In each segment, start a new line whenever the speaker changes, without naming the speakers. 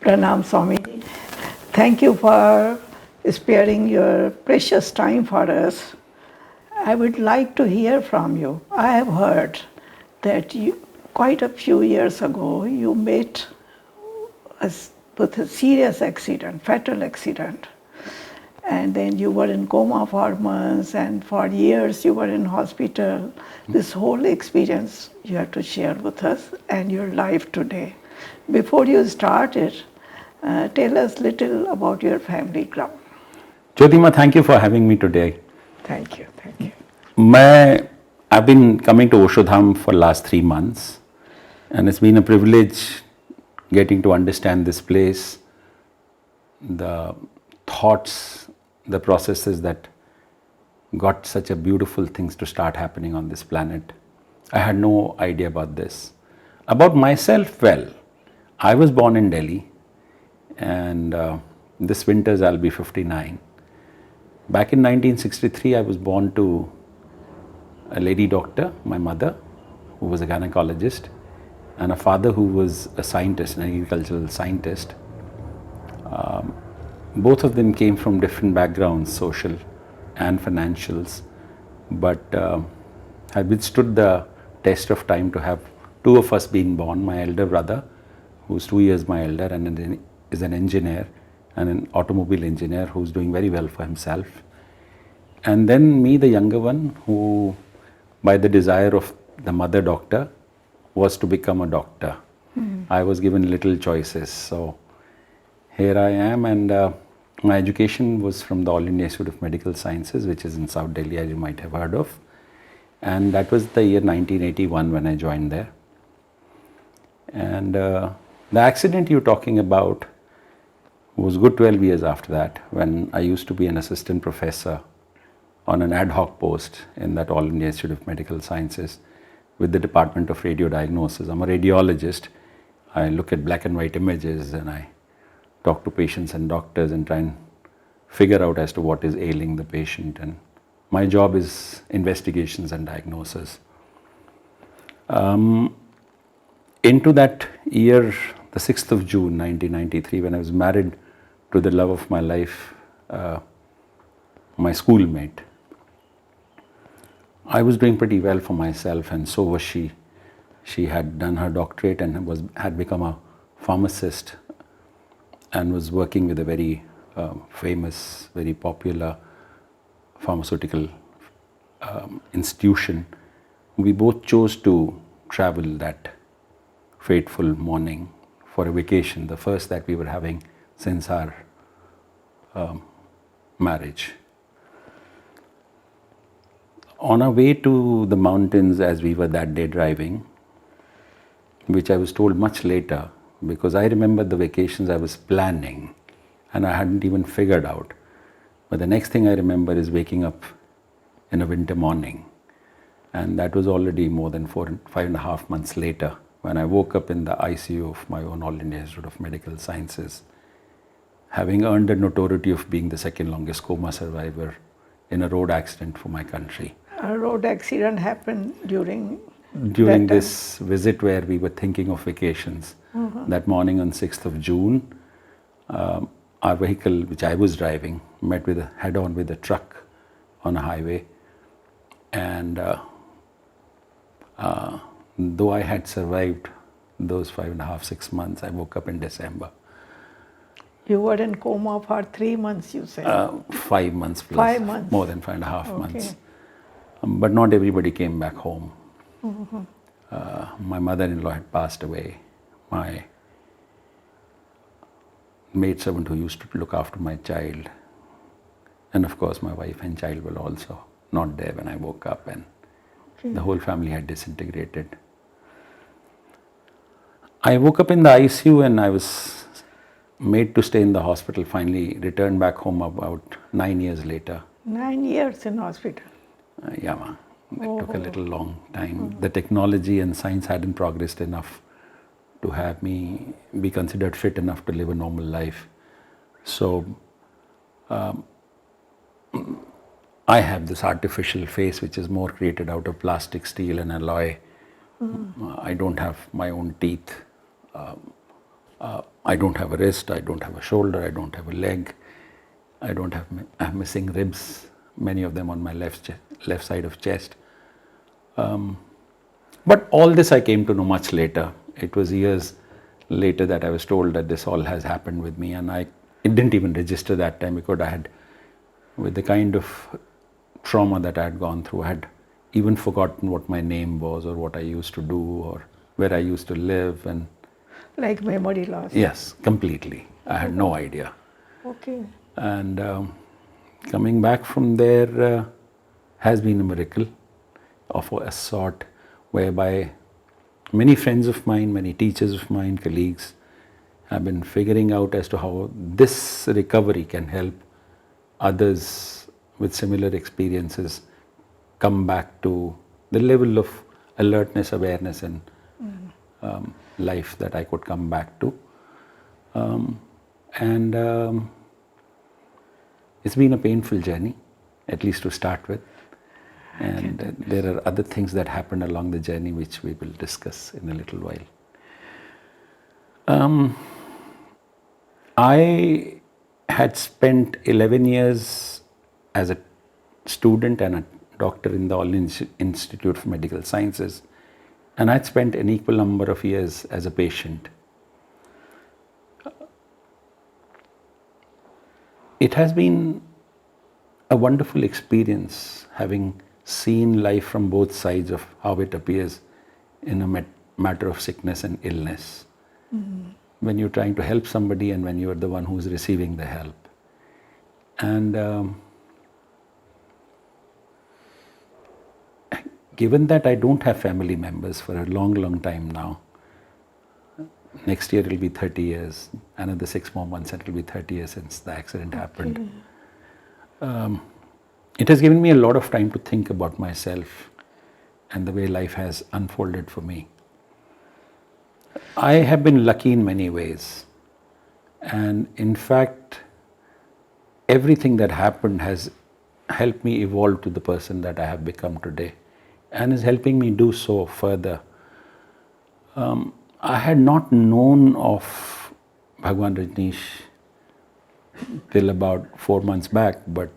Pranam Swami. Thank you for sparing your precious time for us. I would like to hear from you. I have heard that quite a few years ago you met with a serious accident, fatal accident. And then you were in coma for months, and for years you were in hospital. This whole experience you have to share with us and your life today. Before you started, tell us little about your family ground.
Jyoti, thank you for having me today.
Thank you, thank you.
I've been coming to Osho Dham for last 3 months, and it's been a privilege getting to understand this place, the thoughts, the processes that got such a beautiful things to start happening on this planet. I had no idea about this. About myself, well, I was born in Delhi, and this winters I'll be 59. Back in 1963, I was born to a lady doctor, my mother, who was a gynecologist, and a father who was a scientist, an agricultural scientist. Both of them came from different backgrounds, social and financials, but have withstood the test of time to have two of us being born. My elder brother, who's 2 years my elder and is an engineer and an automobile engineer who's doing very well for himself. And then me, the younger one, who by the desire of the mother doctor was to become a doctor. I was given little choices. So here I am, and my education was from the All India Institute of Medical Sciences, which is in South Delhi, as you might have heard of. And that was the year 1981 when I joined there. And the accident you're talking about was good 12 years after that, when I used to be an assistant professor on an ad hoc post in that All India Institute of Medical Sciences with the Department of Radiodiagnosis. I'm a radiologist. I look at black and white images and I talk to patients and doctors and try and figure out as to what is ailing the patient. And my job is investigations and diagnosis. Into that year, the 6th of June 1993, when I was married to the love of my life, my schoolmate, I was doing pretty well for myself, and so was she. She had done her doctorate and had become a pharmacist and was working with a very famous, very popular pharmaceutical institution. We both chose to travel that fateful morning for a vacation, the first that we were having since our marriage. On our way to the mountains, as we were that day driving, which I was told much later, because I remember the vacations I was planning and I hadn't even figured out. But the next thing I remember is waking up in a winter morning, and that was already more than 5.5 months later, when I woke up in the ICU of my own All India Institute of Medical Sciences, having earned a notoriety of being the second longest coma survivor in a road accident for my country.
A road accident happened during
this visit where we were thinking of vacations. That morning on 6th of June, our vehicle, which I was driving, met head-on with a truck on a highway. And though I had survived those 5.5, 6 months, I woke up in December.
You were in coma for 3 months, you said?
5 months plus.
5 months.
More than 5.5 months. But not everybody came back home. My mother-in-law had passed away. My maidservant who used to look after my child, and of course my wife and child were also not there when I woke up, and the whole family had disintegrated. I woke up in the ICU and I was made to stay in the hospital, finally returned back home about 9 years later.
9 years in hospital?
Yeah, it took a little long time. The technology and science hadn't progressed enough to have me be considered fit enough to live a normal life. So I have this artificial face which is more created out of plastic, steel and alloy. I don't have my own teeth. I don't have a wrist, I don't have a shoulder, I don't have a leg, I don't have, I have missing ribs, many of them on my left side of chest. But all this I came to know much later. It was years later that I was told that this all has happened with me, and it didn't even register that time, because I had, with the kind of trauma that I had gone through, I had even forgotten what my name was or what I used to do or where I used to live. And
like memory loss.
yes, completely. I had no idea.
Okay.
And coming back from there has been a miracle of a sort, whereby many friends of mine, many teachers of mine, colleagues have been figuring out as to how this recovery can help others with similar experiences come back to the level of alertness, awareness, and life that I could come back to. It's been a painful journey, at least to start with. And there are other things that happened along the journey which we will discuss in a little while. I had spent 11 years as a student and a doctor in the All India Institute of Medical Sciences, and I'd spent an equal number of years as a patient. It has been a wonderful experience, having seen life from both sides of how it appears in a matter of sickness and illness. When you're trying to help somebody and when you're the one who's receiving the help. And given that I don't have family members for a long, long time now, next year it'll be 30 years, another 6 more months and it'll be 30 years since the accident happened. It has given me a lot of time to think about myself and the way life has unfolded for me. I have been lucky in many ways, and in fact, everything that happened has helped me evolve to the person that I have become today, and is helping me do so further. I had not known of Bhagwan Rajneesh till about 4 months back, but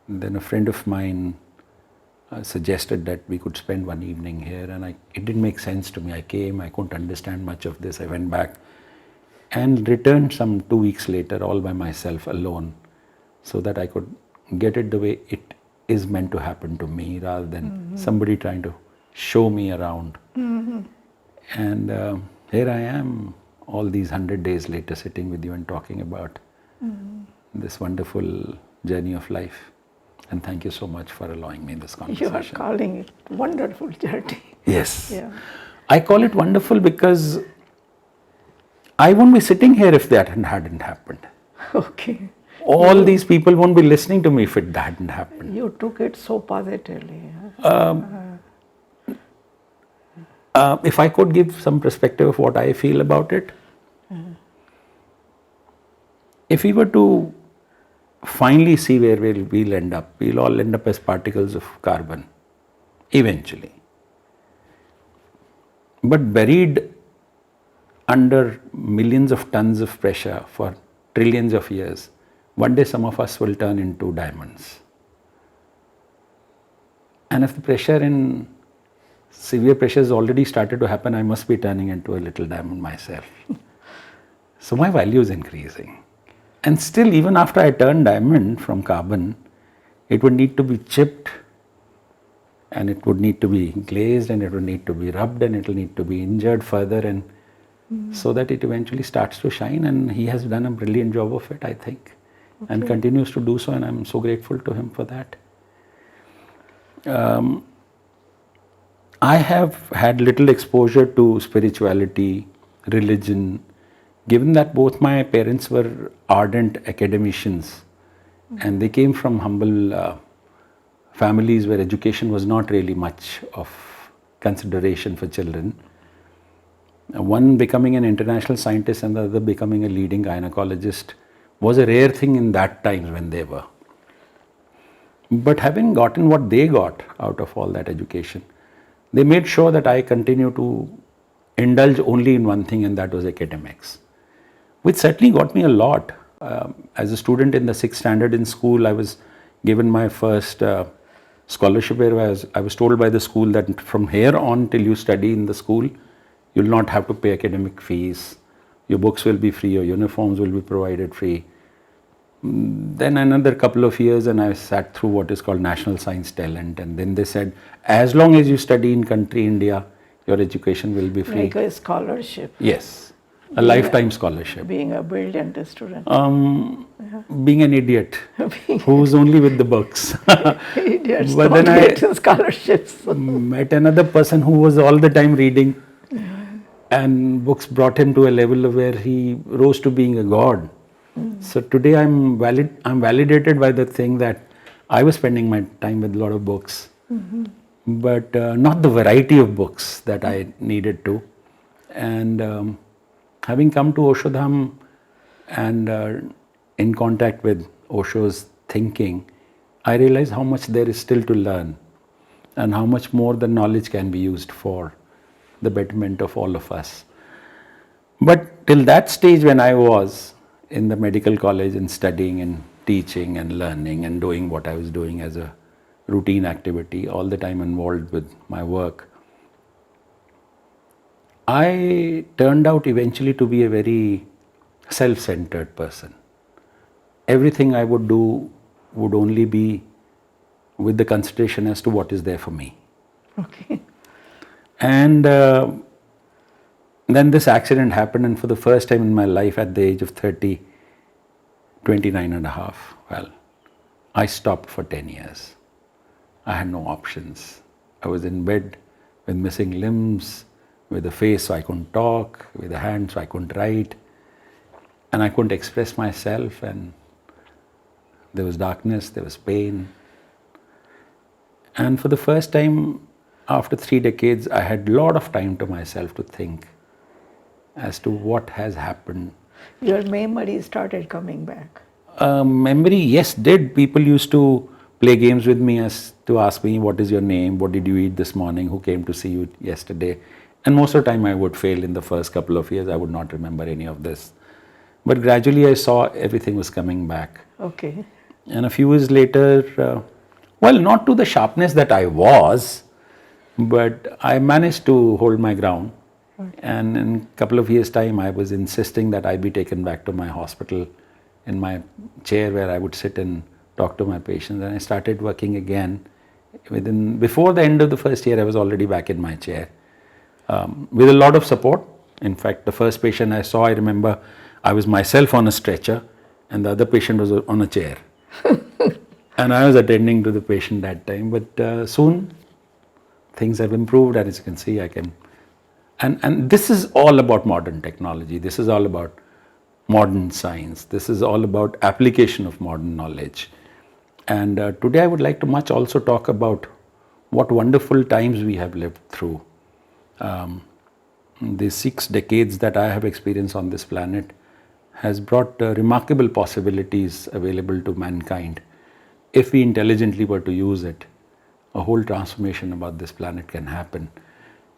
then a friend of mine suggested that we could spend one evening here, and it didn't make sense to me. I came, I couldn't understand much of this. I went back and returned some 2 weeks later all by myself alone, so that I could get it the way it is meant to happen to me, rather than somebody trying to show me around. And here I am all these 100 days later, sitting with you and talking about this wonderful journey of life. And thank you so much for allowing me this conversation.
You are calling it wonderful journey.
Yes.
Yeah.
I call it wonderful because I won't be sitting here if that hadn't happened.
Okay.
All these people won't be listening to me if it hadn't happened.
You took it so positively.
If I could give some perspective of what I feel about it, if we were to finally see where we'll end up, we'll all end up as particles of carbon, eventually. But buried under millions of tons of pressure for trillions of years, one day some of us will turn into diamonds. And if the pressure in severe pressure has already started to happen, I must be turning into a little diamond myself. So my value is increasing. And still, even after I turn diamond from carbon, it would need to be chipped, and it would need to be glazed, and it would need to be rubbed, and it will need to be injured further, and so that it eventually starts to shine. And he has done a brilliant job of it, I think, and continues to do so, and I'm so grateful to him for that. I have had little exposure to spirituality, religion, given that both my parents were ardent academicians, and they came from humble families where education was not really much of consideration for children. One becoming an international scientist and the other becoming a leading gynecologist was a rare thing in that time when they were. But having gotten what they got out of all that education, they made sure that I continue to indulge only in one thing, and that was academics, which certainly got me a lot. As a student in the 6th standard in school, I was given my first scholarship where I was told by the school that from here on till you study in the school, you'll not have to pay academic fees. Your books will be free, your uniforms will be provided free. Then another couple of years and I sat through what is called National Science Talent, and then they said, as long as you study in country India, your education will be free.
Like a scholarship.
Yes, a lifetime scholarship.
Being a brilliant student.
Being an idiot who's only with the books.
Idiots
But
don't
then I
get scholarships.
met another person who was all the time reading, and books brought him to a level where he rose to being a god. So today I'm validated by the thing that I was spending my time with a lot of books, but not the variety of books that I needed to. And having come to Osho Dham and in contact with Osho's thinking, I realized how much there is still to learn and how much more the knowledge can be used for the betterment of all of us. But till that stage when I was in the medical college and studying and teaching and learning and doing what I was doing as a routine activity, all the time involved with my work, I turned out eventually to be a very self-centered person. Everything I would do would only be with the consideration as to what is there for me.
Okay.
And then this accident happened, and for the first time in my life at the age of 30, 29 and a half, well, I stopped for 10 years. I had no options. I was in bed with missing limbs, with a face so I couldn't talk, with a hand so I couldn't write, and I couldn't express myself, and there was darkness, there was pain. And for the first time after 3 decades, I had a lot of time to myself to think as to what has happened.
Your memory started coming back.
Memory, yes, did. People used to play games with me as to ask me, what is your name, what did you eat this morning, who came to see you yesterday. And most of the time I would fail in the first couple of years. I would not remember any of this. But gradually I saw everything was coming back.
Okay.
And a few years later, well, not to the sharpness that I was, but I managed to hold my ground. And in a couple of years' time, I was insisting that I be taken back to my hospital in my chair where I would sit and talk to my patients. And I started working again. Before the end of the first year, I was already back in my chair with a lot of support. In fact, the first patient I saw, I remember I was myself on a stretcher and the other patient was on a chair. And I was attending to the patient that time. But soon, things have improved, and as you can see, I can. And this is all about modern technology. This is all about modern science. This is all about application of modern knowledge. And today I would like to much also talk about what wonderful times we have lived through. The 6 decades that I have experienced on this planet has brought remarkable possibilities available to mankind. If we intelligently were to use it, a whole transformation about this planet can happen.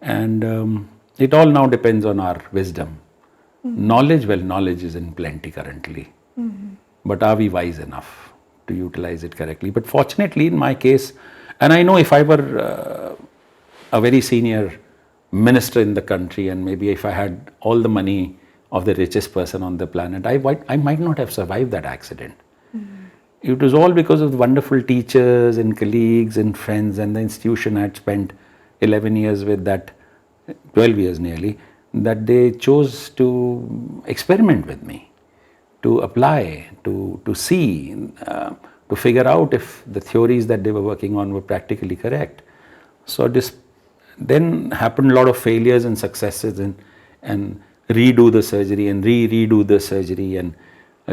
And it all now depends on our wisdom. Knowledge, well, knowledge is in plenty currently. But are we wise enough to utilize it correctly? But fortunately, in my case, and I know if I were a very senior minister in the country, and maybe if I had all the money of the richest person on the planet, I might not have survived that accident. It was all because of the wonderful teachers and colleagues and friends and the institution I had spent 11 years with, that 12 years nearly, that they chose to experiment with me, to apply, to see, to figure out if the theories that they were working on were practically correct. So this then happened a lot of failures and successes, and redo the surgery and redo the surgery, and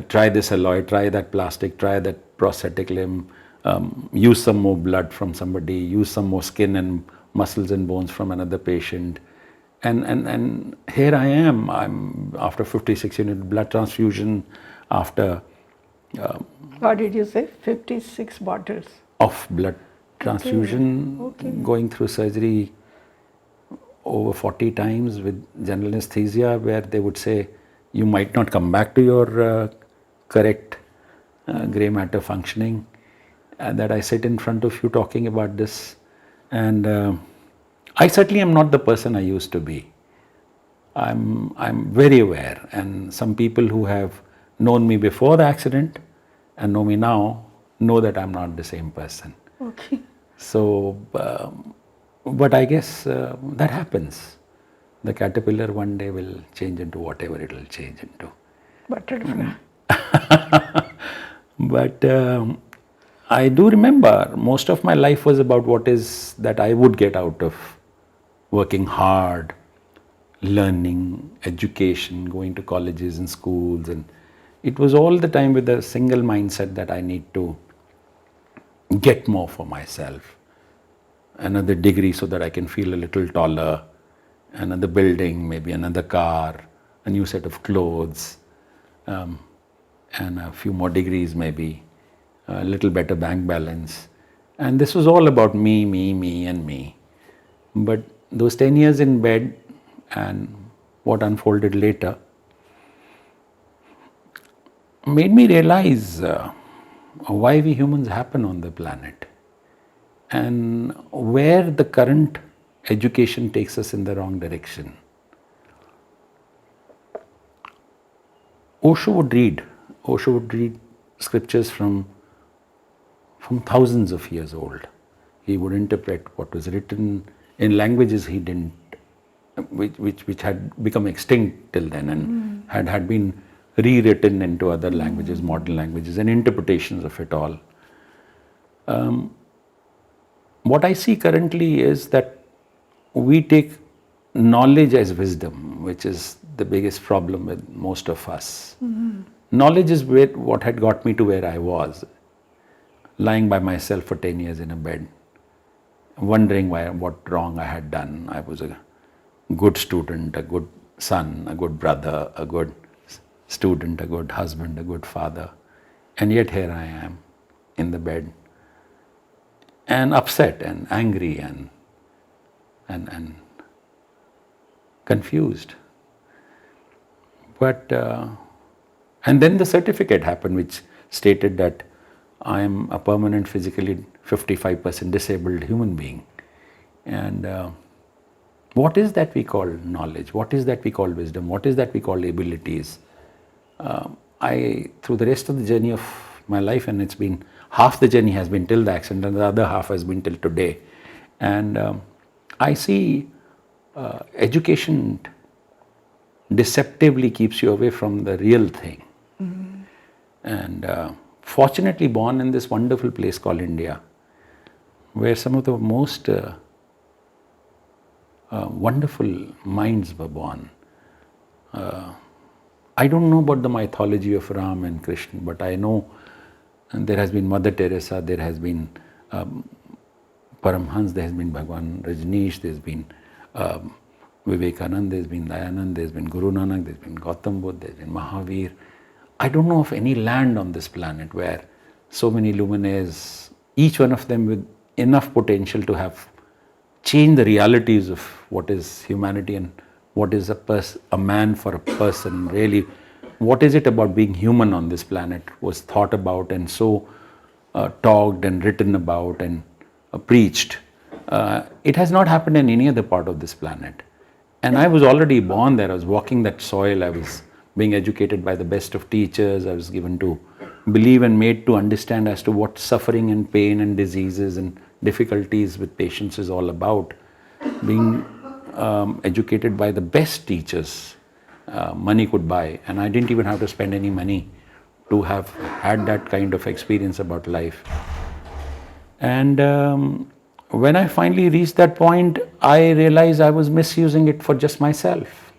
try this alloy, try that plastic, try that prosthetic limb, use some more blood from somebody, use some more skin and muscles and bones from another patient. And here I am, I'm after 56 unit blood transfusion, after
What did you say? 56 bottles
of blood transfusion,
Okay.
going through surgery over 40 times with general anesthesia, where they would say, you might not come back to your correct grey matter functioning, that I sit in front of you talking about this. And I certainly am not the person I used to be. I'm very aware, and some people who have known me before the accident and know me now know that I'm not the same person.
Okay.
So, but I guess that happens. The caterpillar one day will change into whatever it will change into.
Butterfly.
But I do remember most of my life was about what is that I would get out of working hard, learning, education, going to colleges and schools, and it was all the time with a single mindset that I need to get more for myself. Another degree so that I can feel a little taller, another building, maybe another car, a new set of clothes, and a few more degrees maybe, a little better bank balance. And this was all about me, and me. But those 10 years in bed and what unfolded later made me realize why we humans happen on the planet and where the current education takes us in the wrong direction. Osho would read scriptures from thousands of years old. He would interpret what was written in languages he didn't, which had become extinct till then and had been rewritten into other languages, modern languages, and interpretations of it all. What I see currently is that we take knowledge as wisdom, which is the biggest problem with most of us. Knowledge is what had got me to where I was, lying by myself for 10 years in a bed, wondering what wrong I had done. I was a good student, a good son, a good brother, a good student, a good husband, a good father. And yet here I am in the bed and upset and angry and confused. But and then the certificate happened which stated that I am a permanent physically 55% disabled human being. And what is that we call knowledge? What is that we call wisdom? What is that we call abilities? Through the rest of the journey of my life, and it's been half the journey has been till the accident and the other half has been till today. And I see education deceptively keeps you away from the real thing. And fortunately born in this wonderful place called India, where some of the most wonderful minds were born. I don't know about the mythology of Ram and Krishna, but I know there has been Mother Teresa, there has been Paramhans, there has been Bhagwan Rajneesh, there has been Vivekananda, there has been Dayanand, there has been Guru Nanak, there has been Gautam Buddha, there has been Mahavir. I don't know of any land on this planet where so many luminaires, each one of them with enough potential to have changed the realities of what is humanity and what is a man for a person, really. What is it about being human on this planet was thought about and so talked and written about and preached. It has not happened in any other part of this planet. And I was already born there. I was walking that soil. I was being educated by the best of teachers. I was given to believe and made to understand as to what suffering and pain and diseases and difficulties with patients is all about. Being educated by the best teachers money could buy, and I didn't even have to spend any money to have had that kind of experience about life. And when I finally reached that point, I realized I was misusing it for just myself.